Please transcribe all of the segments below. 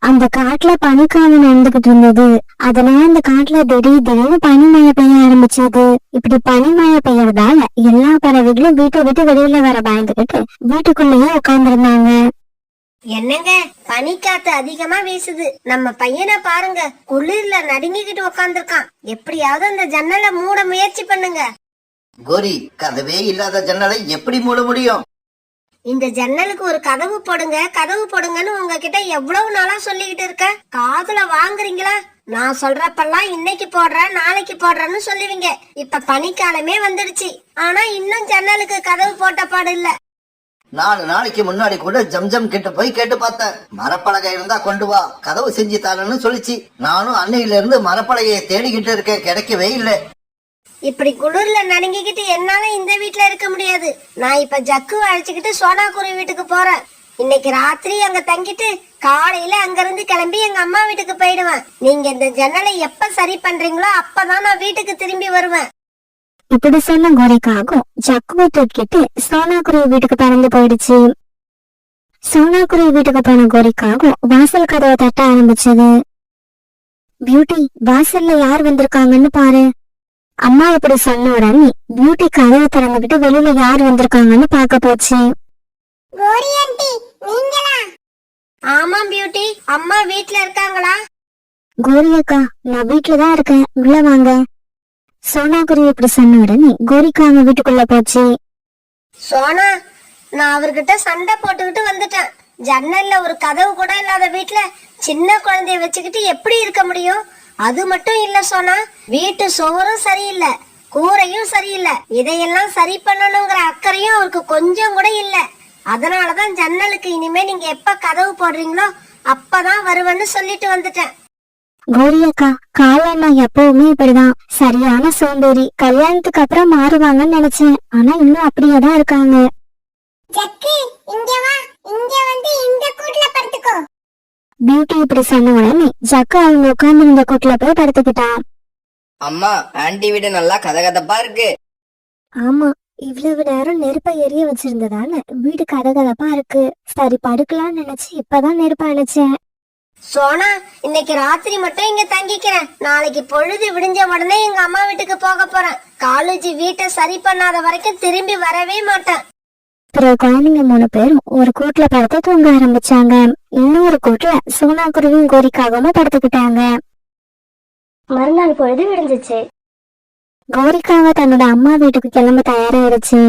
அந்த காட்டுல பனிக்காலம் நடந்துகிட்டு இருந்தது. அதனால அந்த காட்டுல திடீர்னு பனிமழை பெய்ய ஆரம்பிச்சது. இப்படி பனிமழை பெய்யறதால எல்லா பறவைகளும் வீட்டை விட்டு வெளியில வர பயந்துகிட்டு வீட்டுக்குள்ளேயே உட்கார்ந்துருந்தாங்க. என்னங்க, பனிக்காத்து அதிகமா வீசுது. நம்ம பையனை பாருங்க, குளிர்ல நடுங்கிக்கிட்டு உட்காந்துருக்கான். எப்படியாவது அந்த ஜன்னலை மூட முயற்சி பண்ணுங்க. கோரி, கதவே இல்லாத ஜன்னலை எப்படி மூட முடியும்? இந்த ஜன்னலுக்கு ஒரு கதவு போடுங்க, கதவு போடுங்கன்னு உங்ககிட்ட எவ்வளவு நாளா சொல்லிக்கிட்டு இருக்க. காதுல வாங்குறீங்களா? நான் சொல்றப்பெல்லாம் இன்னைக்கு போடுறேன் நாளைக்கு போடுறேன்னு சொல்லுவீங்க. இப்ப பனிக்காலமே வந்துடுச்சு, ஆனா இன்னும் ஜன்னலுக்கு கதவு போட்ட பாடு இல்ல. 4 நாளைக்கு முன்னாடி கூட ஜம்ஜம் கிட்ட போய் கேட்டு பார்த்தேன். மரப்பலகை இருந்தா கொண்டு வா, கதவு செஞ்சு தரேன்னு சொல்லிச்சு. நானும் அன்னையில இருந்து மரப்பலகையை தேடிக்கிட்டு இருக்கேன், கிடைக்கவே இல்லை. இப்படி குளிர்ல நடுங்கிக்கிட்டு என்னால இந்த வீட்டுல இருக்க முடியாது. நான் இப்ப ஜக்கு அழைச்சுக்கிட்டு சோனாக்குருவி வீட்டுக்கு போறேன். இன்னைக்கு ராத்திரி அங்க தங்கிட்டு காலையில அங்க இருந்து கிளம்பி எங்க அம்மா வீட்டுக்கு போயிடுவேன். நீங்க இந்த ஜன்னலை எப்ப சரி பண்றீங்களோ அப்பதான் நான் வீட்டுக்கு திரும்பி வருவேன். இப்படி சொன்ன கோரிக்காகும் ஜக்குவை தூக்கிட்டு சோனாக்குருவி வீட்டுக்கு பறந்து போயிடுச்சு. சோனாக்குருவி வீட்டுக்கு போன கோரிக்காகும் வாசல் கதவை தட்ட ஆரம்பிச்சது. பியூட்டி, வாசல்ல யார் வந்திருக்காங்கன்னு பாரு. அம்மா இப்படி சொன்ன உடனே பியூட்டி கதவை திறந்துகிட்டு வெளியில யார் வந்திருக்காங்கன்னு பாக்க போச்சு. ஆமா பியூட்டி, அம்மா வீட்டுல இருக்காங்களா? கோரி அக்கா, நான் வீட்டுலதான் இருக்கேன், உள்ள வாங்க. சோனாக்குருவி இப்படி சொன்ன உடனே கோரிக்கா அவங்க வீட்டுக்குள்ள போச்சு. சோனா, நான் அவர்கிட்ட சண்டை போட்டுக்கிட்டு வந்துட்டேன். ஜன்னல்ல ஒரு கதவு கூட இல்லாத வீட்டுல சின்ன குழந்தைய வச்சுக்கிட்டு எப்படி இருக்க முடியும்? அது மட்டும் இல்ல சோனா, வீட்டு சுவரும் சரியில்லை, கூரையும் சரியில்லை. இதையெல்லாம் சரி பண்ணணுங்கிற அக்கறையும் அவருக்கு கொஞ்சம் கூட இல்ல. அதனாலதான் ஜன்னலுக்கு இனிமே நீங்க எப்ப கதவு போடுறீங்களோ அப்பதான் வருவேன்னு சொல்லிட்டு வந்துட்டேன். கோரி அக்கா, காலண்ணா எப்பவுமே இப்படிதான் சரியான சோம்பேறி. கல்யாணத்துக்கு அப்புறம் மாறுவாங்கன்னு நினைச்சேன், ஆனா இன்னும் அப்படியேதான் இருக்காங்க. பியூட்டி இப்படி சொன்ன உடனே ஜக்கு அவங்க உட்கார்ந்து இருந்த கூட்டுல போய் படுத்துக்கிட்டான். அம்மா, ஆன்டி வீடு நல்லா கதகதப்பா இருக்கு. ஆமா, இவ்வளவு நேரம் நெருப்பை எரிய வச்சிருந்ததால வீடு கதகதப்பா இருக்கு. சரி படுக்கலாம்னு நினைச்சு இப்பதான் நெருப்ப அணைச்சேன். சோனா, இன்னைக்கு ராத்திரி மட்டும் இங்க தங்கிக்கிறேன். நாளைக்கு பொழுது விடிஞ்ச உடனே எங்க அம்மா வீட்டுக்கு போக போறேன். காலேஜ் வீட்டை சரி பண்ணாத வரைக்கும் திரும்பி வரவே மாட்டேன். அப்புறம் குழந்தைங்க 3 பேரும் ஒரு கூட்டுல படுத்து தூங்க ஆரம்பிச்சாங்க. இன்னொரு கூட்டுல சோனாக்குருவியும் கோரிக்காகவும் படுத்துக்கிட்டாங்க. மறுநாள் பொழுது விடிஞ்சிச்சு. கோரிக்காக தன்னோட அம்மா வீட்டுக்கு கிளம்ப தயாராயிருச்சு.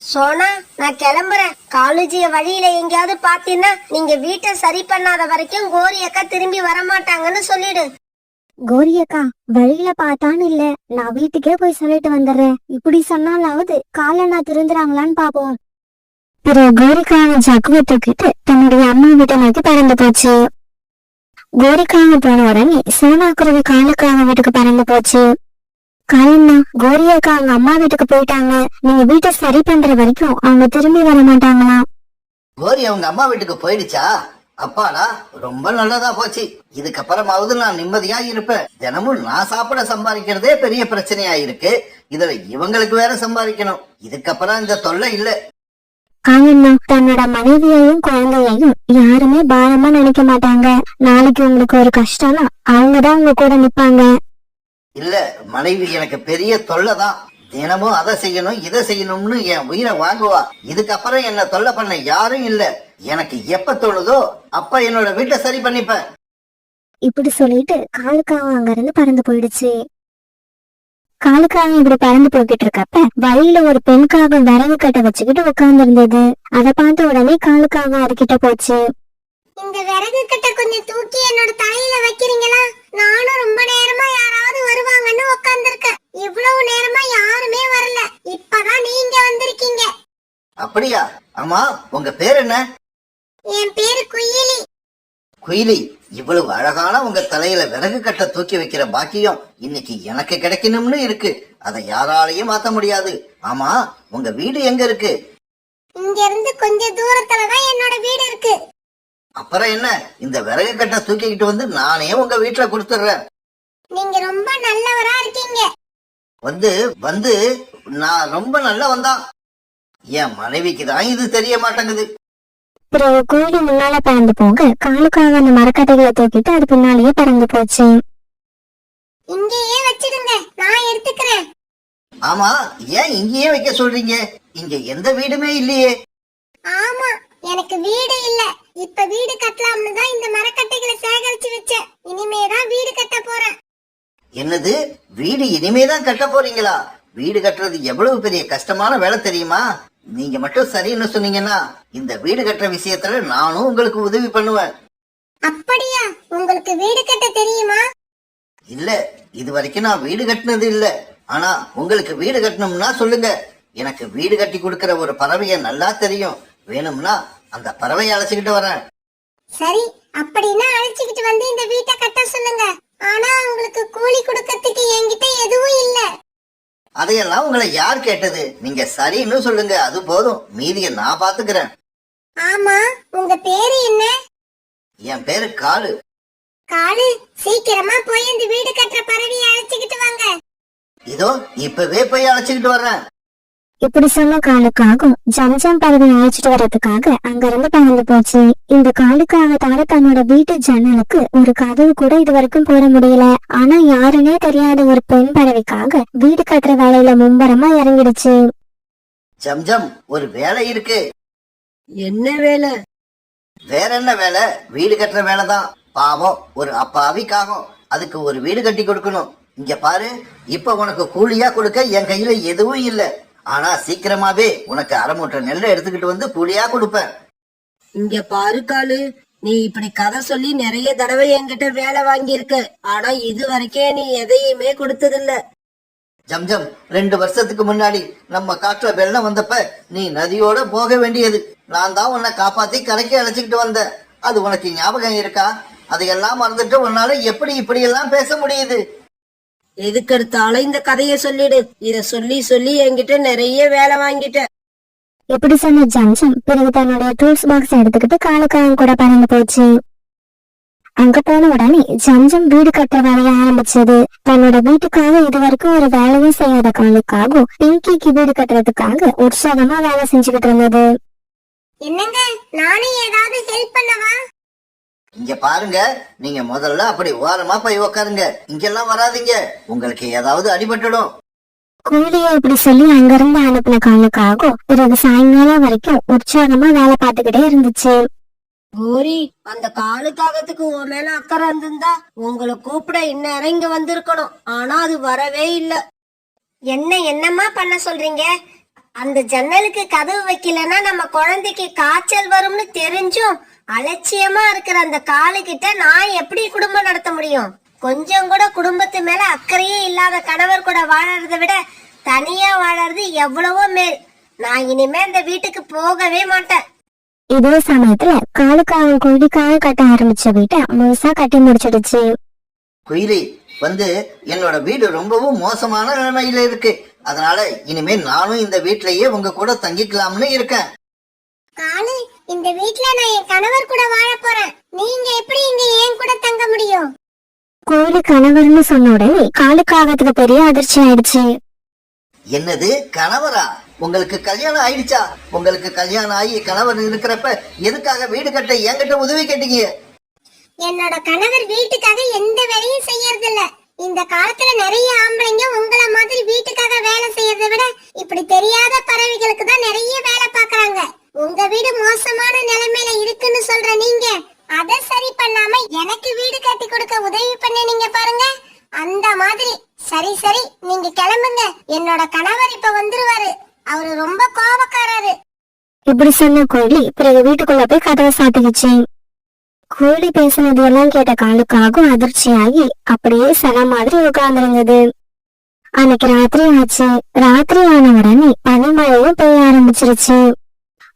சோனா, நான் கிளம்புறேன். காலேஜிய வழியில எங்கேயாவது பாத்தீங்கன்னா நீங்க வீட்டை சரி பண்ணாத வரைக்கும் கோரி அக்கா திரும்பி வரமாட்டாங்கன்னு சொல்லிடு. கோரி அக்கா, வழியில பார்த்தான்னு இல்ல, நான் வீட்டுக்கே போய் சொல்லிட்டு வந்துடுறேன். இப்படி சொன்னாலாவது காலண்ணா திருந்துறாங்களான்னு பாப்போம். பிறகு கோரிக்காக ஜக்குவை தூக்கிட்டு தன்னுடைய அம்மா வீட்டை நோக்கி பறந்து போச்சு. கோரிக்காக போன உடனே சோனாக்குருவி காலுக்காக வீட்டுக்கு பறந்து போச்சு. காலண்ணா, கோரி அக்கா அவங்க அம்மா வீட்டுக்கு போயிட்டாங்க. நீங்க வீட்டை சரி பண்ற வரைக்கும் அவங்க திரும்பி வர மாட்டாங்களாம். கோரி அவங்க அம்மா வீட்டுக்கு போயிடுச்சா? அப்பாடா, ரொம்ப நல்லதா போச்சு. இதுக்கப்புறமாவது நான் நிம்மதியா இருப்பேன். தினமும் நான் சாப்பிட சம்பாதிக்கிறதே பெரிய பிரச்சனையா இருக்கு. இதுல இவங்களுக்கு வேற சம்பாதிக்கணும். இதுக்கப்புறம் இந்த தொல்லை இல்ல. காலண்ணா, தன்னோட மனைவியையும் குழந்தையையும் யாருமே பாரமா நினைக்க மாட்டாங்க. நாளைக்கு உங்களுக்கு ஒரு கஷ்டம்னா அவங்கதான் உங்க கூட நிப்பாங்க. இல்ல, மனைவி எனக்கு பெரிய தொல்லைதான். தினமும் அதை செய்யணும் இதை செய்யணும்னு என் உயிரை வாங்குவா. இதுக்கப்புறம் என்ன தொல்லை பண்ண யாரும் இல்ல. எனக்கு எப்ப தோணுதோ அப்ப என்னோட வீட்டை சரி பண்ணிப்பேன். இப்படி சொல்லிட்டு காலுக்காக அங்க இருந்து பறந்து போயிடுச்சு. காலுக்காக இப்படி பறந்து போய்கிட்டு இருக்கப்ப வழியில ஒரு பெண்காக விறகு கட்டை வச்சுக்கிட்டு உட்கார்ந்து இருந்தது. அதை பார்த்த உடனே காலுக்காக அதுகிட்ட போச்சு. இந்த விறகு கட்டை கொஞ்சம் தூக்கி என்னோட தலையில வைக்கிறீங்களா? நானும் ரொம்ப நேரமா யாராவது வருவாங்கன்னு உட்கார்ந்துருக்கேன். இவ்வளவு நேரமா யாருமே வரல, இப்பதான் நீங்க வந்திருக்கீங்க. அப்படியா? ஆமா, உங்க பேர் என்ன? என் பேரு குயிலி. குயிலி, இவ்வளவு அழகான உங்க தலையில விறகு கட்டை தூக்கி வைக்கிற பாக்கியம் இன்னைக்கு எனக்கு கிடைக்கணும்னு இருக்கு. அதை யாராலையும் மாத்த முடியாது. ஆமா, உங்க வீடு எங்க இருக்கு? இங்க இருந்து கொஞ்சம் தூரத்துலதான் என்னோட வீடு இருக்கு. அப்புறம் என்ன, இந்த விறகு கட்டை தூக்கிக்கிட்டு வந்து நானே உங்க வீட்டுல கொடுத்துடுறேன். நீங்க ரொம்ப நல்லவரா இருக்கீங்க. வந்து வந்து நான் ரொம்ப நல்லவன்தான். என் மனைவிக்கு தான் இது தெரிய மாட்டேங்குது. பிறகு கோழி முன்னால பறந்து போக காலுக்காக அந்த மரக்கட்டைகளை தூக்கிட்டு அது பின்னாலேயே பறந்து போச்சு. இங்கேயே வச்சிடுங்க, நான் எடுத்துக்கிறேன். ஆமா, ஏன் இங்கேயே வைக்க சொல்றீங்க? இங்க எந்த வீடுமே இல்லையே. ஆமா, எனக்கு வீடு இல்ல. இப்ப வீடு கட்டலாம்னு தான் இந்த மரக்கட்டைகளை சேகரிச்சு வச்சேன். இனிமேதான் வீடு கட்ட போறேன். என்னது, வீடு இனிமேதான் கட்ட போறீங்களா? வீடு கட்டுறது எவ்வளவு பெரிய கஷ்டமான வேலை தெரியுமா? நீங்க மட்டும் சரின்னு சொன்னீங்கன்னா இந்த வீடு கட்டுற விஷயத்துல நானும் உங்களுக்கு உதவி பண்ணுவேன். அப்படியா? உங்களுக்கு வீடு கட்ட தெரியுமா? இல்ல, இது வரைக்கும் நான் வீடு கட்டினது இல்ல. ஆனா உங்களுக்கு வீடு கட்டணும்னா சொல்லுங்க. எனக்கு வீடு கட்டி கொடுக்கற ஒரு பறவைய நல்லா தெரியும். வேணும்னா அந்த பறவையை அழைச்சுக்கிட்டு வரேன். சரி, அப்படின்னா அழைச்சுக்கிட்டு வந்து இந்த வீட்டை கட்ட சொல்லுங்க. ஆனா உங்களுக்கு கூலி கொடுக்கறதுக்கு என்கிட்ட எதுவும் இல்ல. அதையெல்லாம் உங்களை யார் கேட்டது? நீங்க சரின்னு சொல்லுங்க, அது போதும். மீதியை நான் பாத்துக்கிறேன். ஆமா, உங்க பேரு என்ன? என் பேரு காலு. காலு, சீக்கிரமா போய் இந்த வீடு கட்டுற பறவையை அழைச்சுக்கிட்டு வாங்க. இதோ இப்பவே போய் அழைச்சுக்கிட்டு வர்றேன். இப்படி சொன்ன காலுக்காகும் ஜம்ஜம் பறவை அழைச்சிட்டு வர்றதுக்காக அங்கிருந்து பறந்து போச்சு. இந்த காலுக்காகத்தால தன்னோட வீட்டு ஜன்னலுக்கு ஒரு கதவு கூட இது வரைக்கும் போட முடியல. ஆனா யாருன்னே தெரியாத ஒரு பெண் பறவைக்காக வீடு கட்டுற வேலையில மும்பரமா இறங்கிடுச்சு. ஜம்ஜம், ஒரு வேலை இருக்கு. என்ன வேலை? வேற என்ன வேலை? வீடு கட்டுற வேலைதான். பாவம், ஒரு அப்பாவி காகம், அதுக்கு ஒரு வீடு கட்டி கொடுக்கணும். இங்க பாரு, இப்ப உனக்கு கூலியா கொடுக்க என் கையில எதுவும் இல்ல. ஆனா சீக்கிரமாவே உனக்கு அரை மூட்டை நெல்லை எடுத்துக்கிட்டு வந்து கூலியா கொடுப்பேன். இங்க பாரு காலு, நீ இப்படி கதை சொல்லி நிறைய தடவை என்கிட்ட வேலை வாங்கியிருக்க. ஆனா இது வரைக்கும் நீ எதையுமே கொடுத்ததில்ல. ஜம்ஜம், 2 வருஷத்துக்கு முன்னாடி நம்ம காட்டுல வெள்ளம் வந்தப்ப நீ நதியோட போக வேண்டியது. நான் தான் உன்னை காப்பாத்தி கரைக்கு அழைச்சிக்கிட்டு வந்தேன். அது உனக்கு ஞாபகம் இருக்கா? அதையெல்லாம் மறந்துட்டு உன்னால எப்படி இப்படி எல்லாம் பேச முடியுது? எதுக்கெடுத்தாலும் இந்த கதைய சொல்லிடு. இத சொல்லி சொல்லி என்கிட்ட நிறைய வேலை வாங்கிட்ட. இப்படி சொன்ன ஜம்ஜம் பிறகு தன்னோட டூல்ஸ் பாக்ஸ் எடுத்துக்கிட்டு காலுக்காகம் கூட பறந்து போச்சு. அங்க போன உடனே ஜம்ஜம் வீடு கட்டுற வேலைய ஆரம்பிச்சது. தன்னோட வீட்டுக்காக இது வரைக்கும் ஒரு வேலையும் செய்யாத காலுக்காகும் பிங்கிக்கு வீடு கட்டுறதுக்காக உற்சாகமா வேலை செஞ்சுக்கிட்டு இருந்தது. என்னங்க, நானும் ஏதாவது ஹெல்ப் பண்ணவா? இங்க பாருங்க, நீங்க முதல்ல அப்படி ஓரமா போய் உக்காருங்க. இங்கெல்லாம் வராதீங்க, உங்களுக்கு ஏதாவது அடிபட்டுடும். கூலிய இப்படி சொல்லி அங்கிருந்து அனுப்பின காலுக்காகும் பிறகு சாயங்காலம் வரைக்கும் உற்சாகமா வேலை பார்த்துக்கிட்டே இருந்துச்சு. கோரி, அந்த காலுக்காகத்துக்கு உன் மேல அக்கறை இருந்திருந்தா உங்களை கூப்பிட இந்நேரம் இங்க வந்திருக்கணும். ஆனா அது வரவே இல்ல. என்னம்மா பண்ண சொல்றீங்க? அந்த ஜன்னலுக்கு கதவு வைக்கலன்னா நம்ம குழந்தைக்கு காய்ச்சல் வரும்னு தெரிஞ்சும் அலட்சியமா இருக்கிற அந்த காலு கிட்ட நான் எப்படி குடும்பம் நடத்த முடியும்? கொஞ்சம் கூட குடும்பத்து மேல அக்கறையே இல்லாத கணவர் கூட வாழறதை விட தனியா வாழறது எவ்வளவோ மேல். நான் இனிமே இந்த வீட்டுக்கு போகவே மாட்டேன். இதே சமயத்துல காலுக்காக குழிக்காக கட்ட ஆரம்பிச்ச வீட்டை முழுசா கட்டி முடிச்சிடுச்சு. குயிலி, என்னோட வீடு ரொம்பவும் மோசமான நிலைமையில இருக்கு. அதனால இனிமே நானும் இந்த வீட்லயே உங்க கூட தங்கிக்கலாம்னு இருக்கேன். காலு, இந்த வீட்ல நான் என் கணவர் கூட வாழ போறேன். நீங்க எப்படி இங்க ஏன் கூட தங்க முடியும்? கோழி கணவர்னு சொன்ன உடனே காலுக்காகத்துக்கு பெரிய அதிர்ச்சி ஆயிடுச்சு. என்னது, கணவரா? உங்களுக்கு கல்யாணம் ஆயிடுச்சா? உங்களுக்கு கல்யாணம் ஆகி கணவர் இருக்கிறப்ப எதுக்காக வீடு கட்ட என்கிட்ட உதவி கேட்டீங்க? என்னோட கணவர் வீட்டுக்காக எந்த வேலையும் செய்யறது இல்ல. இந்த காலத்துல நிறைய ஆம்பளைங்க உங்களை மாதிரி வீட்டுக்காக வேலை செய்யறதை விட இப்படி தெரியாத பறவைகளுக்கு தான் நிறைய வேலை பாக்குறாங்க. உங்க வீடு மோசமான நிலைமையில இருக்குன்னு சொல்ற நீங்க அதை சரி பண்ணாம எனக்கு வீடு கட்டி கொடுக்க உதவி பண்ணீங்க பாருங்க. அந்த மாதிரி. சரி, நீங்க கிளம்புங்க. என்னோட கணவர் இப்ப வந்துருவாரு. அவரு ரொம்ப கோபக்காரரு. இப்படி சொன்ன கோழி பிறகு வீட்டுக்குள்ள போய் கதவை சாத்திக்கிச்சு. கோழி பேசினது எல்லாம் கேட்ட காலுக்காகவும் அதிர்ச்சியாகி அப்படியே சில மாதிரி உட்கார்ந்திருந்தது. அன்னைக்கு ராத்திரி ஆச்சு. ராத்திரி ஆன உடனே பனிமழையும் பெய்ய ஆரம்பிச்சிருச்சு.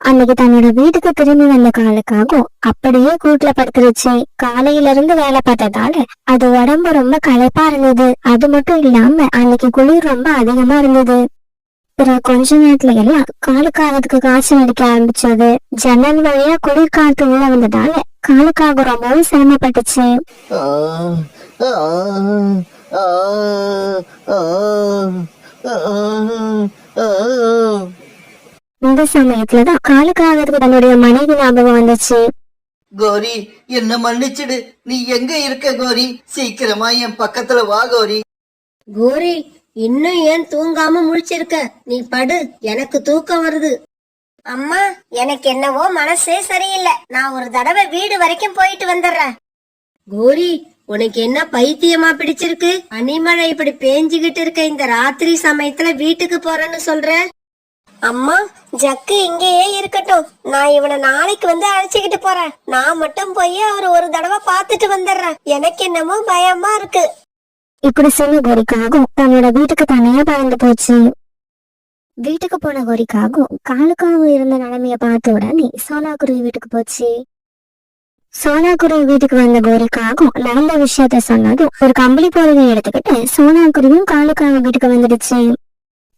அன்னைக்கு தன்னோட வீட்டுக்கு திரும்பி வந்த காலுக்காகவும் அப்படியே கூட்டுல படுத்துருச்சு. காலையில இருந்து வேலை பார்த்ததால அது உடம்பு ரொம்ப களைப்பா இருந்தது. அது மட்டும் இல்லாம அன்னைக்கு குளிர் ரொம்ப அதிகமா இருந்தது. பிறகு கொஞ்ச நேரத்துல எல்லாம் காலுக்காகத்துக்கு காய்ச்சல் அடிக்க ஆரம்பிச்சது. ஜன்னல் வழியா குளிர் காத்து உள்ள வந்ததால காலுக்காக ரொம்பவும் சிரமப்பட்டுச்சு. இந்த சமயத்துலதான் காலுக்காகத்துக்கு தன்னுடைய மனைவி ஞாபகம் வந்துச்சு. கோரி, என்ன மன்னிச்சிடு. நீ எங்க இருக்க கோரி? சீக்கிரமா என் பக்கத்துல வா கோரி. கோரி, இன்னும் ஏன் தூங்காம முழிச்சிருக்க? நீ படு, எனக்கு தூக்கம் வருது. அம்மா, எனக்கு என்னவோ மனசே சரியில்லை. நான் ஒரு தடவை வீடு வரைக்கும் போயிட்டு வந்துடுறேன். கோரி, உனக்கு என்ன பைத்தியமா பிடிச்சிருக்கு? பனிமழை இப்படி பேஞ்சுகிட்டு இருக்க இந்த ராத்திரி சமயத்துல வீட்டுக்கு போறேன்னு சொல்ற? அம்மா, ஜக்கு இங்கேயே இருக்கட்டும். நான் இவனை நாளைக்கு வந்து அழைச்சுக்கிட்டு போறேன். நான் மட்டும் போய் அவர் ஒரு தடவை பாத்துட்டு வந்துடுறேன். எனக்கு என்னமோ பயமா இருக்கு. இப்படி சொன்ன கோரிக்காகும் தன்னோட வீட்டுக்கு தனியா பறந்து போச்சு. வீட்டுக்கு போன கோரிக்காகும் காலுக்காகவும் இருந்த நிலைமைய பார்த்த உடனே சோனாக்குருவி வீட்டுக்கு போச்சு. சோனாக்குருவி வீட்டுக்கு வந்த கோரிக்காகும் நடந்த விஷயத்த சொன்னதும் ஒரு கம்பளி போறதை எடுத்துக்கிட்டு சோனாக்குருவியும் காலுக்காக வீட்டுக்கு வந்துடுச்சு.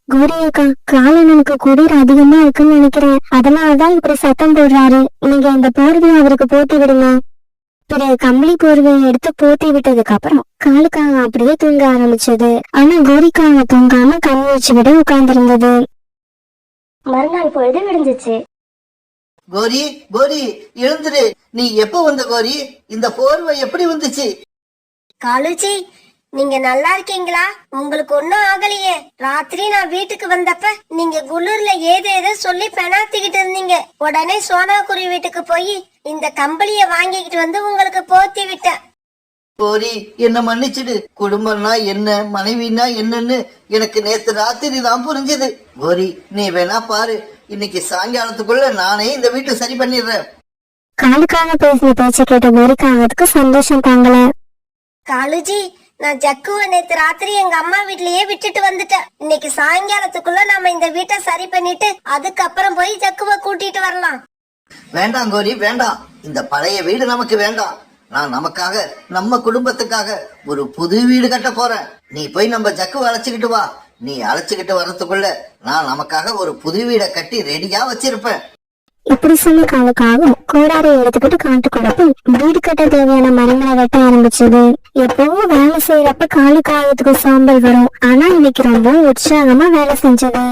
கோரி அக்கா, காலனுக்கு குளிர் அதிகமா இருக்குன்னு நினைக்கிறேன். அதனாலதான் இப்படி சத்தம் போடுறாரு. நீங்க இந்த போர்வையை அவருக்கு போட்டி விடுங்க. பிறகு கம்பளி போர்வையை எடுத்து போட்டி விட்டதுக்கு அப்புறம் காலுக்காக அப்படியே தூங்க ஆரம்பிச்சது. ஆனா கோரிக்காக தூங்காம கண் வச்சுக்கிட்டு உட்கார்ந்து இருந்தது. மறுநாள் பொழுது விடிஞ்சிச்சு. கோரி, கோரி எழுந்துரு. நீ எப்ப வந்த கோரி? இந்த போர்வை எப்படி வந்துச்சு? காலுஜி, நீங்க நல்லா இருக்கீங்களா? உங்களுக்கு ஒன்னும் ஆகலையே? ராத்திரி நான் வீட்டுக்கு வந்தப்ப நீங்க குளிர்ல ஏதேதோ சொல்லி பெணாத்திக்கிட்டு இருந்தீங்க. உடனே சோனாக்குருவி வீட்டுக்கு போய் இந்த கம்பளிய வாங்கிக்கிட்டு வந்து உங்களுக்கு போத்தி விட்டேன். கோரி, என்ன மன்னிச்சிடு. குடும்பம்னா என்ன, மனைவினா என்னன்னு எனக்கு நேத்து ராத்திரி தான் புரிஞ்சது. கோரி, நீ வேணா பாரு, இன்னைக்கு சாயங்காலத்துக்குள்ள நானே இந்த வீட்டை சரி பண்ணிடுறேன். காலுக்காக பேசின பேச்ச கேட்ட கோரிக்காகத்துக்கு சந்தோஷம் தாங்கல. காலுஜி, நான் ஜக்குவை நேத்து ராத்திரி எங்க அம்மா வீட்லயே விட்டுட்டு வந்துட்டேன். இன்னைக்கு சாயங்காலத்துக்குள்ள நாம இந்த வீட்டை சரி பண்ணிட்டு அதுக்கப்புறம் போய் ஜக்குவை கூட்டிட்டு வரலாம். வேண்டாம் கோரி, வேண்டாம். இந்த பழைய வீடு நமக்கு வேண்டாம். நான் நமக்காக, நம்ம குடும்பத்துக்காக ஒரு புது வீடு கட்ட போறேன். நீ போய் நம்ம ஜக்குவை அழைச்சுக்கிட்டு வா. நீ அழைச்சுக்கிட்டு வர்றதுக்குள்ள நான் நமக்காக ஒரு புது வீடை கட்டி ரெடியா வச்சிருப்பேன். இப்படி சொன்ன காலுக்காகவும் கோடாரியை எடுத்துக்கிட்டு காட்டுக்குள்ள போய் வீடு கட்ட தேவையான மரங்களை வெட்ட ஆரம்பிச்சது. எப்பவும் வேலை செய்யறப்ப காலுக்காகத்துக்கு சாம்பல் வரும். ஆனா இன்னைக்கு ரொம்ப உற்சாகமா வேலை செஞ்சது.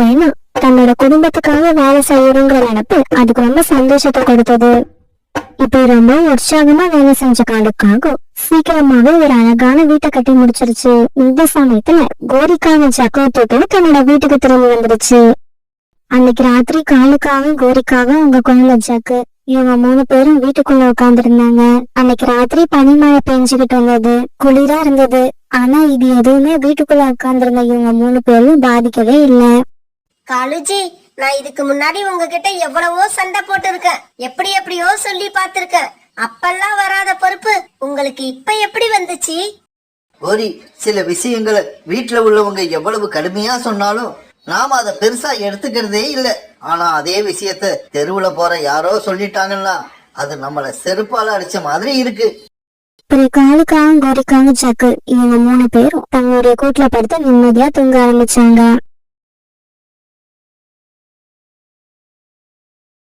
ஏன்னா தன்னோட குடும்பத்துக்காக வேலை செய்யறோங்கிற நினைப்பு அதுக்கு ரொம்ப சந்தோஷத்தை கொடுத்தது. இப்ப ரொம்ப உற்சாகமா வேலை செஞ்ச காலுக்காகவும் சீக்கிரமாவே ஒரு அழகான வீட்டை கட்டி முடிச்சிருச்சு. இந்த சமயத்துல கோரிக்காக ஜக்குவை தூக்கிட்டு தன்னோட வீட்டுக்கு திரும்பி வந்துருச்சு. அன்னைக்கு ராத்திரி காலுக்காகவும் கோரிக்காகவும் அவங்க குழந்தை ஜக்கு இவங்க 3 பேரும் வீட்டுக்குள்ள உட்கார்ந்து இருந்தாங்க. அன்னைக்கு ராத்திரி பனிமழை பெஞ்சுக்கிட்டு வந்தது. குளிரா இருந்தது. ஆனா இது எதுவுமே வீட்டுக்குள்ள உட்கார்ந்து இவங்க 3 பேரும் பாதிக்கவே இல்ல. காலுஜி, நான் இதுக்கு முன்னாடி உங்ககிட்ட எவ்வளவோ சண்டை போட்டு இருக்கேன். எப்படி எப்படியோ சொல்லி பார்த்திருக்கேன். அப்பெல்லாம் வராத பொறுப்பு உங்களுக்கு இப்ப எப்படி வந்துச்சு? கோரி, சில விஷயங்களை வீட்டுல உள்ளவங்க எவ்வளவு கடுமையா சொன்னாலும் நாம அதை பெருசா எடுத்துக்கிறதே இல்ல. ஆனா அதே விஷயத்த தெருவுல போற யாரோ சொல்லிட்டாங்கன்னா அது நம்மள செருப்பால அடிச்ச மாதிரி இருக்கு. அப்புறம் காலுக்காகவும் கோரிக்காகவும் ஜக்கு இவங்க 3 பேரும் தங்களுடைய கூட்டுல படுத்து நிம்மதியா தூங்க ஆரம்பிச்சாங்க.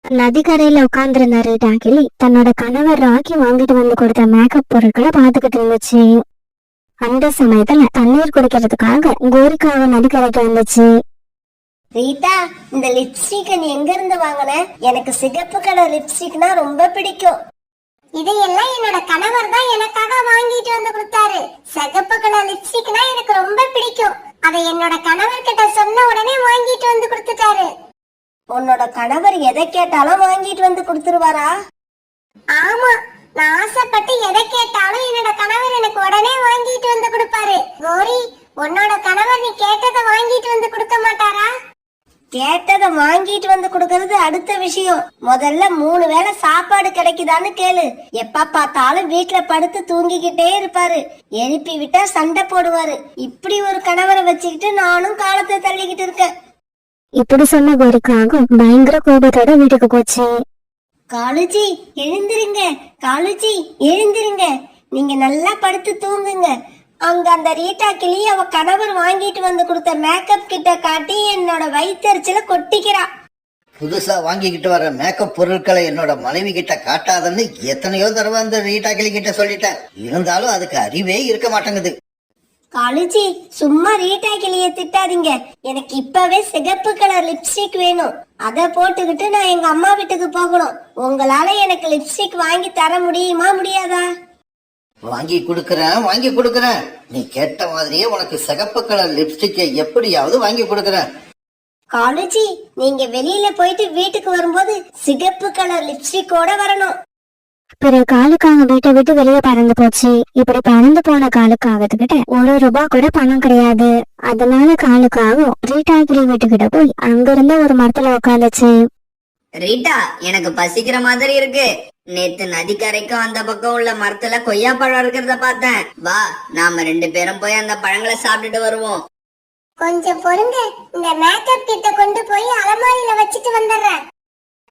நதிக்கரையில உட்கார்ந்திருந்த ரீட்டா கிளி தன்னோட கணவர் ராக்கி வாங்கிட்டு வந்து கொடுத்த மேக்கப் பொருட்களை பாத்துக்கிட்டு இருந்துச்சு. அந்த சமயத்துல தண்ணீர் குடிக்கிறதுக்காக கோரிக்காக நதிக்கரைக்கு வந்துச்சு. ரீட்டா, இந்த லிப்ஸ்டிக் நீ எங்க இருந்து வாங்கின? எனக்கு சிகப்பு கலர் லிப்ஸ்டிக்னா ரொம்ப பிடிக்கும். இதையெல்லாம் என்னோட கணவர் தான் எனக்காக வாங்கிட்டு வந்து கொடுத்தாரு. சிகப்பு கலர் லிப்ஸ்டிக்னா எனக்கு ரொம்ப பிடிக்கும். அதை என்னோட கணவர் கிட்ட சொன்ன உடனே வாங்கிட்டு வந்து கொடுத்துட்டாரு. உன்னோட கணவர் எதை கேட்டாலும் வாங்கிட்டு வந்து கொடுத்துருவாரா? ஆமா, நான் ஆசைப்பட்டு எதை கேட்டாலும் என்னோட கணவர் எனக்கு உடனே வாங்கிட்டு வந்து கொடுப்பாரு. கோரி, உன்னோட கணவர் நீ கேட்டதை வாங்கிட்டு வந்து கொடுக்க மாட்டாரா? கேட்டதை வாங்கிட்டு வந்து கொடுக்கறது அடுத்த விஷயம். முதல்ல 3 வேளை சாப்பாடு கிடைக்குதான்னு கேளு. எப்ப பார்த்தாலும் வீட்டுல படுத்து தூங்கிக்கிட்டே இருப்பாரு. எழுப்பி விட்டா சண்டை போடுவாரு. இப்படி ஒரு கணவரை வச்சுக்கிட்டு நானும் காலத்தை தள்ளிக்கிட்டு இருக்கேன். இப்படி சொன்ன கோரிக்காகவும் பயங்கர கோபத்தோட வீட்டுக்கு போச்சு. காலுஜி, எழுந்திருங்க. காலுஜி, எழுந்திருங்க. நீங்க நல்லா படுத்து தூங்குங்க. அங்க அந்த ரீட்டா கிளி அவ கணவர் வாங்கிட்டு வந்து கொடுத்த மேக்கப் கிட்ட காட்டி என்னோட வயிற்றுல கொட்டிக்கிறா. புதுசா வாங்கிக்கிட்டு வர மேக்கப் பொருட்களை என்னோட மனைவி கிட்ட காட்டாதன்னு எத்தனையோ தடவை அந்த ரீட்டா கிளி கிட்ட சொல்லிட்டேன். இருந்தாலும் அதுக்கு அறிவே இருக்க மாட்டேங்குது. காலுஜி, சும்மா ரீட்டா கிளிய திட்டாதீங்க. எனக்கு இப்பவே சிகப்பு கலர் லிப்ஸ்டிக் வேணும். அத போட்டுக்கிட்டு நான் எங்க அம்மா வீட்டுக்கு போகணும். உங்களால எனக்கு லிப்ஸ்டிக் வாங்கி தர முடியுமா முடியாதா? வாங்கி கொடுக்கறேன். நீ கேட்ட மாதிரியே உனக்கு சிகப்பு கலர் லிப்ஸ்டிக்கை எப்படியாவது வாங்கி கொடுக்கறேன். காலேஜி, நீங்க வெளியில போயிட்டு வீட்டுக்கு வரும்போது சிகப்பு கலர் லிப்ஸ்டிக்கோட வரணும். பிறகு காலுக்காக வீட்டை விட்டு வெளியே பறந்து போச்சு. இப்படி பறந்து போன காலுக்காகத்துக்கிட்ட ₹1 கூட பணம் கிடையாது. அதனால காலுக்காகவும் ரீட்டா கிளி வீட்டுக்கிட்ட போய் அங்கிருந்த ஒரு மரத்துல உட்காந்துச்சு. ரீட்டா, எனக்கு பசிக்கிற மாதிரி இருக்கு. நேத்து நதிக்கரைக்கும் அந்த பக்கம் உள்ள மரத்துல கொய்யா பழம் இருக்கிறத பார்த்தேன். வா, நாம 2 பேரும் போய் அந்த பழங்களை சாப்பிட்டுட்டு வருவோம். கொஞ்சம் பொறுங்க, இந்த மேக்கப் கிட்ட கொண்டு போய் அலமாரியில வச்சுட்டு வந்துடுறேன்.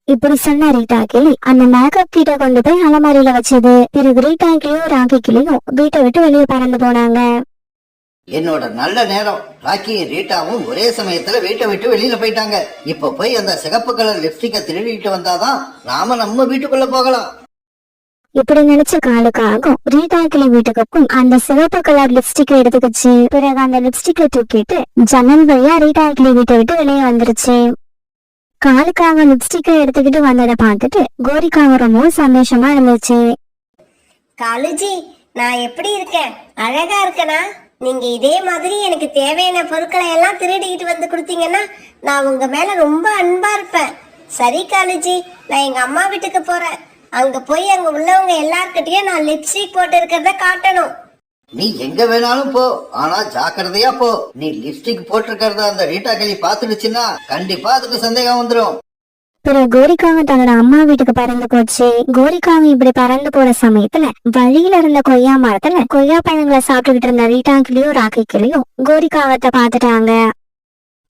இப்படி சொன்ன ரீட்டா கிளி அந்த மேக்கப் கிட்ட கொண்டு போய் அலமாரியில வச்சது. பிறகு ரீட்டா கிளியும் ராக்கி கிளியும் வீட்டை விட்டு வெளியே பறந்து போனாங்க. என்னோட நல்ல நேரம். ராக்கியும் ரீட்டாவும் ஒரே சமயத்துல வீட்டை விட்டு வெளியில போயிட்டாங்க. இப்ப போய் அந்த சிகப்பு கலர் லிப்ஸ்டிக்கை திருடிட்டு வந்தாதான் நாம நம்ம வீட்டுக்குள்ள போகலாம். இப்படி நினைச்ச காலுக்காகும் ரீட்டா கிளி வீட்டுக்கும் அந்த சிவப்பு கலர் லிப்ஸ்டிக்கை எடுத்துக்கிச்சு. பிறகு அந்த லிப்ஸ்டிக்கை தூக்கிட்டு ஜன்னல் வழியா ரீட்டா கிளி வீட்டை விட்டு வெளியே வந்துருச்சு. காலுக்காக லிப்ஸ்டிக்கை எடுத்துக்கிட்டு வந்ததை பார்த்துட்டு கோரிக்காக ரொம்பவும் சந்தோஷமா இருந்துச்சு. காலேஜி, நான் எப்படி இருக்கேன்? அழகா இருக்கனா? நீங்க இதே மாதிரி எனக்கு தேவையான பொருட்களை எல்லாம் திருடிக்கிட்டு வந்து கொடுத்தீங்கன்னா நான் உங்க மேல ரொம்ப அன்பா இருப்பேன். சரி காலேஜி, நான் எங்க அம்மா வீட்டுக்கு போறேன். அங்க போய் அங்க உள்ளவங்க எல்லார்கிட்டயும் நான் லிப்ஸ்டிக் போட்டு இருக்கிறத காட்டணும். நீ எங்க வேணாலும் போ, ஆனா ஜாக்கிரதையா போ. நீ லிப்ஸ்டிக் போட்டிருக்கிறத அந்த ரீட்டா கிளி பாத்துடுச்சுன்னா கண்டிப்பா அதுக்கு சந்தேகம் வந்துடும். பிறகு கோரிக்காக தன்னோட அம்மா வீட்டுக்கு பறந்து போச்சு. கோரிக்காக இப்படி பறந்து போற சமயத்துல வழியில இருந்த கொய்யா மரத்துல கொய்யா பழங்களை சாப்பிட்டுக்கிட்டு இருந்த ரீட்டா கிளியும் ராக்கி கிளியும் கோரிக்காவத்தை பாத்துட்டாங்க.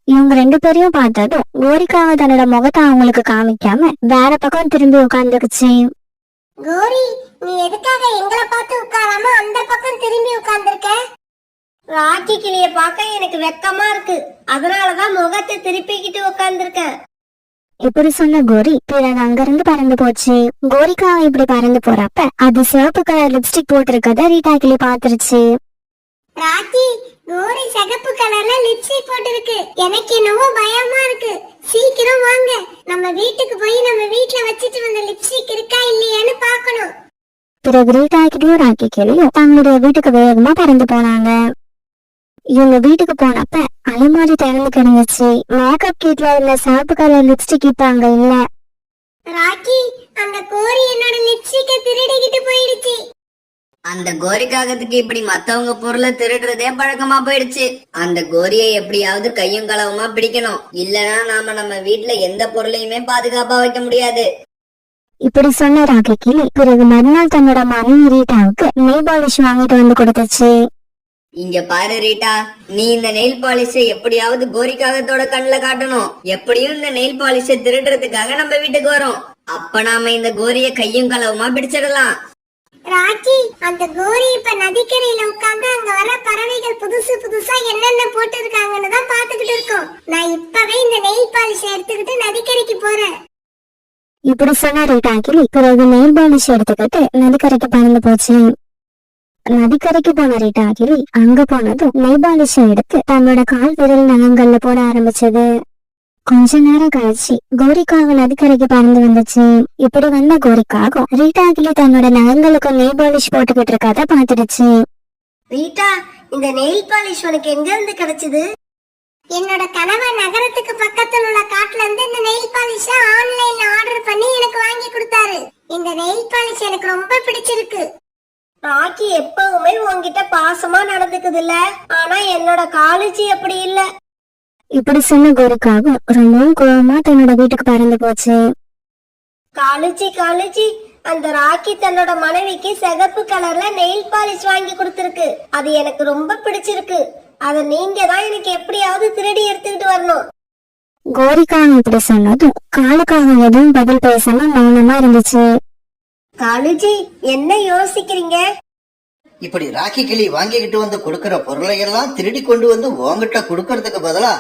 இவங்க 2 பேரையும் பார்த்ததும் கோரிக்காக தன்னோட முகத்தை அவங்களுக்கு காமிக்காம வேற பக்கம் திரும்பி உட்கார்ந்துருச்சு. கோரி, நீ எதுக்காக எங்களை பார்த்து உட்காராம அந்த பக்கம் திரும்பி உட்கார்ந்திருக்க? ராக்கி கிளிய பார்க்க எனக்கு வெக்கமா இருக்கு. அதனாலதான் முகத்தை திருப்பிக்கிட்டு உட்கார்ந்துருக்கேன். இப்படி சொன்ன கோரி பிறகு அங்கிருந்து பறந்து போச்சு. கோரிக்காக இப்படி பறந்து போறப்ப அது சிவப்பு கலர் லிப்ஸ்டிக் போட்டிருக்கத ரீட்டா கிளி பாத்துருச்சு. ராக்கி, கோரி சிகப்பு கலர்ல லிப்ஸ்டிக் போட்டிருக்கு. எனக்கு என்னவோ பயமா இருக்கு. சீக்கிரம் வாங்க, நம்ம வீட்டுக்கு போய் நம்ம வீட்ல வச்சிட்டு வந்த லிப்ஸ்டிக் இருக்கா இல்லையான்னு பார்க்கணும். பிறகு ரீட்டா கிளியும் ராக்கி கிளியும் தங்களுடைய வீட்டுக்கு வேகமா பறந்து போனாங்க. இவங்க வீட்டுக்கு போனப்ப அலமாரி திறந்து கிடந்துச்சு. மேக்கப் கிட்ல இருந்த சிவப்பு கலர் லிப்ஸ்டிக் இப்ப அங்க இல்ல. ராக்கி, அந்த கோரி என்னோட லிப்ஸ்டிக்கை திருடிக்கிட்டு போயிடுச்சு. அந்த கோரிக்காகத்துக்கு இப்படி மத்தவங்க பொருளை திருடுறதே பழக்கமா போயிடுச்சு. அந்த கோரியை எப்படியாவது கையும் களவுமா பிடிக்கணும். இல்லனா நாம நம்ம வீட்டுல எந்த பொருளையுமே பாதுகாப்பா வைக்க முடியாது. இப்படி சொன்ன ராக்கி கிளி பிறகு மறுநாள் தன்னோட மனைவி ரீட்டாவுக்கு நெய் பாலிஷ் வாங்கிட்டு வந்து கொடுத்துச்சு. இங்க பாரு ரீட்டா, நீ இந்த நெயில் பாலிஷை எப்படியாவது கோரிக்காகத்தோட கண்ணுல காட்டணும். எப்படியும் இந்த நெயில் பாலிஷை திருடுறதுக்காக நம்ம வீட்டுக்கு வரோம். அப்ப நாம இந்த கோரிய கையும் களவுமா பிடிச்சிடலாம். ராக்கி, அந்த கோரி இப்ப நதிக்கரையில உட்கார்ந்து அங்க வர பறவைகள் புதுசு புதுசா என்னென்ன போட்டு இருக்காங்கன்னு தான் பாத்துக்கிட்டு இருக்கோம். நான் இப்பவே இந்த நெயில் பாலிஷ் எடுத்துக்கிட்டு நதிக்கரைக்கு போறேன். இப்படி சொன்ன ரீட்டா கிளி பிறகு நெயில் பாலிஷ் எடுத்துக்கிட்டு நதிக்கரைக்கு பறந்து போச்சு. நதிக்கரைக்கு போன ரீட்டா கிளி அங்க போனதும் நெய் பாலிஷ எடுத்து தன்னோட கால் விரல் நகங்கள்ல போட ஆரம்பிச்சது. கொஞ்ச நேரம் கழிச்சு கோரிக்காக நதிக்கரைக்கு பறந்து வந்துச்சு. இப்படி வந்த கோரிக்காக ரீட்டா கிளி தன்னோட நகங்களுக்கு நெய் பாலிஷ் போட்டுக்கிட்டு இருக்கத பாத்துடுச்சு. ரீட்டா, இந்த நெயில் பாலிஷ் உனக்கு எங்க இருந்து கிடைச்சது? என்னோட கணவர் நகரத்துக்கு பக்கத்துல உள்ள காட்டுல இருந்து இந்த நெயில் பாலிஷ ஆன்லைன்ல ஆர்டர் பண்ணி எனக்கு வாங்கி கொடுத்தாரு. இந்த நெயில் பாலிஷ் எனக்கு ரொம்ப பிடிச்சிருக்கு. ராக்கி எப்பவுமே உன்கிட்ட பாசமா நடந்துக்குது இல்ல, ஆனா என்னோட காலேஜி அப்படி இல்ல. இப்படி சொன்ன கோரிக்காக ரொம்பவும் கோவமா தன்னோட வீட்டுக்கு பறந்து போச்சு. காலேஜி, அந்த ராக்கி தன்னோட மனைவிக்கு சிகப்பு கலர்ல நெயில் பாலிஷ் வாங்கி கொடுத்திருக்கு. அது எனக்கு ரொம்ப பிடிச்சிருக்கு. அத நீங்க தான் எனக்கு எப்படியாவது திருடி எடுத்துக்கிட்டு வரணும். கோரிக்காக இப்படி சொன்னதும் காலுக்காக எதுவும் பதில் பேசாம மௌனமா இருந்துச்சு. காலேஜி, என்ன யோசிக்கிறீங்க? இப்படி ராக்கி கிளி வாங்கிக்கிட்டு வந்து கொடுக்கற பொருளை எல்லாம் திருடி கொண்டு வந்து உங்ககிட்ட கொடுக்கறதுக்கு பதிலா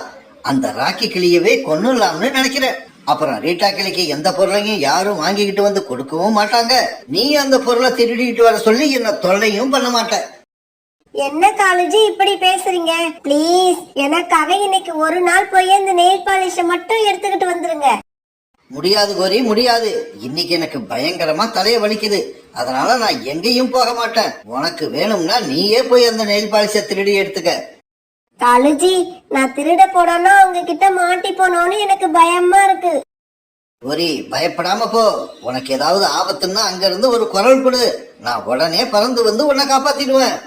அந்த ராக்கி கிளியவே கொன்னுலாம்னு நினைக்கிறேன். அப்புறம் ரீட்டா கிளிக்கு எந்த பொருளையும் யாரும் வாங்கிக்கிட்டு வந்து கொடுக்கவும் மாட்டாங்க. நீ அந்த பொருளை திருடிட்டு வர சொல்லி என்ன தொல்லையும் பண்ண மாட்ட. என்ன காலேஜி இப்படி பேசுறீங்க? ப்ளீஸ், எனக்காக இன்னைக்கு ஒரு நாள் போய் இந்த நெயில் பாலிஷ மட்டும் எடுத்துக்கிட்டு வந்துருங்க. முடியாது கோரி, முடியாது. இன்னைக்கு எனக்கு பயங்கரமா தலைய வலிக்குது. அதனால நான் எங்கேயும் போக மாட்டேன். உனக்கு வேணும்னா நீயே போய் அந்த நெயில் பாலிஷ திருடி எடுத்துக்க. காலுஜி, நான் திருட போனோம்னா அவங்க கிட்ட மாட்டி போனோன்னு எனக்கு பயமா இருக்கு. கோரி, பயப்படாம போ. உனக்கு ஏதாவது ஆபத்துன்னா அங்க இருந்து ஒரு குரல் கொடு. நான் உடனே பறந்து வந்து உன்னை காப்பாத்திடுவேன்.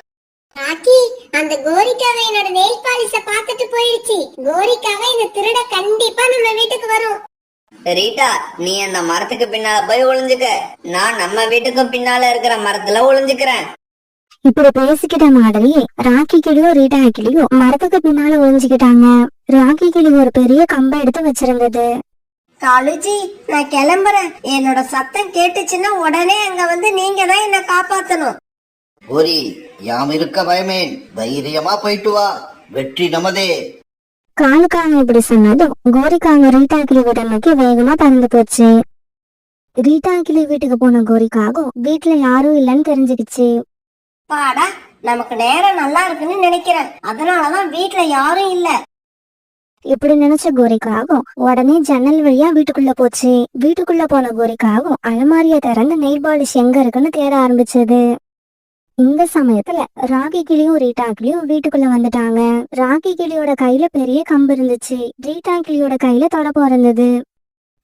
ராக்கி, அந்த கோரிக்காவை என்னோட நெயில் பாலிஷ பார்த்துட்டு போயிடுச்சு. கோரிக்காவை இந்த திருட கண்டிப்பா நம்ம வீட்டுக்கு வரும். ரீட்டா, நீ அந்த மரத்துக்கு பின்னால போய் ஒளிஞ்சுக்க. நான் நம்ம வீட்டுக்கும் பின்னால இருக்கிற மரத்துல ஒளிஞ்சுக்கிறேன். இப்படி பேசிக்கிட்ட மாதிரியே ராக்கி கிளியும் ரீட்டா கிளியும் மரத்துக்கு பின்னால ஒளிஞ்சுக்கிட்டாங்க. ராக்கி கிளி ஒரு பெரிய கம்பை எடுத்து வச்சிருந்தது. காலுஜி, நான் கிளம்புறேன். என்னோட சத்தம் கேட்டுச்சுன்னா உடனே அங்க வந்து நீங்க தான் என்ன காப்பாத்தணும். கோரி, யாம் இருக்க பயமேன். தைரியமா போயிட்டு வா. வெற்றி நமதே. காலுக்காக இப்படி சொன்னதும் கோரிக்காக ரீட்டா கிளி வீட்டை நோக்கி வேகமா பறந்து போச்சு. ரீட்டா கிளி வீட்டுக்கு போன கோரிக்காகும் வீட்டுல யாரும் இல்லைன்னு தெரிஞ்சுக்கிச்சு. பாடா, நமக்கு நேரம் நல்லா இருக்குன்னு நினைக்கிறேன். அதனாலதான் வீட்டுல யாரும் இல்ல. இப்படி நினைச்ச கோரிக்காகும் உடனே ஜன்னல் வழியா வீட்டுக்குள்ள போச்சு. வீட்டுக்குள்ள போன கோரிக்காகும் அலமாரிய திறந்து நெயில் பாலிஷ் எங்க இருக்குன்னு தேட ஆரம்பிச்சது. இந்த சமயத்துல ராக்கி கிளியும் ரீட்டா கிளியும் வீட்டுக்குள்ள வந்துட்டாங்க. ராக்கி கிளியோட கையில பெரிய கம்பு இருந்துச்சு. ரீட்டா கிளியோட கையில தொடப்பம் இருந்தது.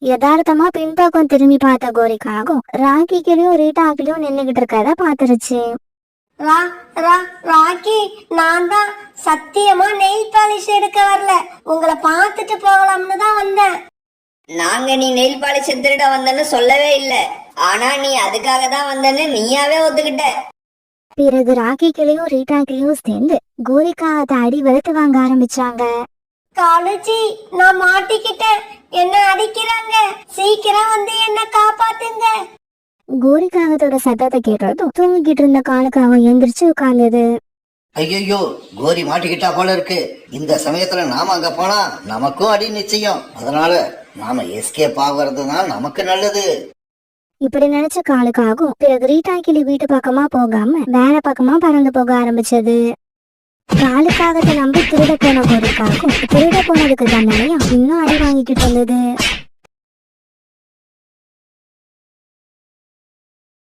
யதார்த்தமா பின்பக்கம் திரும்பி பார்த்த கோரிக்காகும் ராக்கி கிளியும் ரீட்டா கிளியும் நின்னுகிட்டு இருக்கத பாத்துருச்சு. ராக்கி, நான் தான் சத்தியமா நெயில் பாலிஷ் எடுக்க வரல. உங்களை பார்த்துட்டு போகலாம்னு தான் வந்தேன். நாங்க நீ நெயில் பாலிஷ திருட வந்தன்னு சொல்லவே இல்ல. ஆனா நீ அதுக்காக தான் வந்தன்னு நீயாவே ஒத்துக்கிட்ட. பிறகு ராக்கி கிளியும் ரீட்டா கிளியும் சேர்ந்து கோரிக்காக அடி வெளுத்து வாங்க ஆரம்பிச்சாங்க. காலுஜி, நான் மாட்டிக்கிட்டேன். என்ன அடிக்கிறாங்க. சீக்கிரம் வந்து என்ன காப்பாத்துங்க. கோரிக்காகத்தோட சத்தத்தை கேட்டதும் தூங்கிக்கிட்டு இருந்த காலுக்காக எந்திரிச்சு உட்கார்ந்தது. ஐயோ, கோரி மாட்டிக்கிட்டா போல இருக்கு. இந்த சமயத்துல நாம அங்க போனா நமக்கும் அடி நிச்சயம். அதனால நாம எஸ்கேப் ஆகுறதுதான் நமக்கு நல்லது. இப்படி நினைச்ச காலுக்காகும் பிறகு ரீட்டா கிளி வீட்டு பக்கமா போகாம வேற பக்கமா பறந்து போக ஆரம்பிச்சது. காலுக்காகத்தை நம்பி திருட போன கோரிக்காகும் திருட போனதுக்கு தண்டனையா இன்னும் அடி வாங்கிக்கிட்டு இருந்தது.